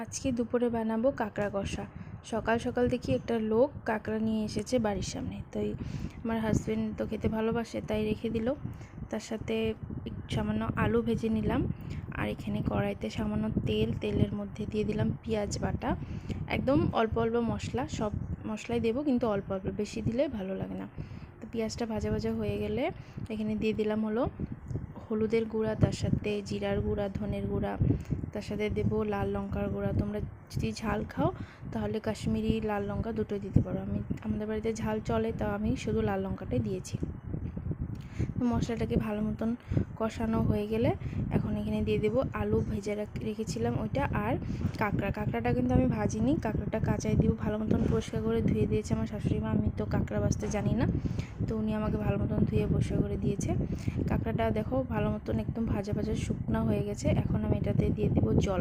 আজকে দুপুরে বানাবো কাঁকড়া কষা। সকাল সকাল দেখি একটা লোক কাঁকড়া নিয়ে এসেছে বাড়ির সামনে, তাই আমার হাজব্যান্ড তো খেতে ভালোবাসে তাই রেখে দিল। তার সাথে সামান্য আলু ভেজে নিলাম, আর এখানে কড়াইতে সামান্য তেলের মধ্যে দিয়ে দিলাম পেঁয়াজ বাটা, একদম অল্প অল্প মশলা, সব মশলাই দেবো কিন্তু অল্প অল্প, বেশি দিলে ভালো লাগে না। তো পেঁয়াজটা ভাজা ভাজা হয়ে গেলে এখানে দিয়ে দিলাম হলো হলুদের গুঁড়া, তার সাথে জিরার গুঁড়া, ধনের গুঁড়া, তার সাথে দেবো লাল লঙ্কার গুঁড়া। তোমরা যদি ঝাল খাও তাহলে কাশ্মীরি লাল লঙ্কা দুটোই দিতে পারো। আমাদের বাড়িতে ঝাল চলে, তাও আমি শুধু লাল লঙ্কাটাই দিয়েছি। তো মশলাটাকে ভালো মতন কষানো হয়ে গেলে এখন এখানে দিয়ে দেবো আলু ভেজে রেখেছিলাম ওইটা, আর কাঁকড়াটা কিন্তু আমি ভাজিনি, কাঁকড়াটা কাঁচাই দিব। ভালো মতন পরিষ্কার করে ধুয়ে দিয়েছে আমার শাশুড়ি মা। আমি তো কাঁকড়া বাছতে জানি না, তো উনি আমাকে ভালো মতন ধুয়ে পরিষ্কার করে দিয়েছে। কাঁকড়াটা দেখো ভালো মতন একদম ভাজা ভাজা শুকনো হয়ে গেছে। এখন আমি এটাতে দিয়ে দেবো জল।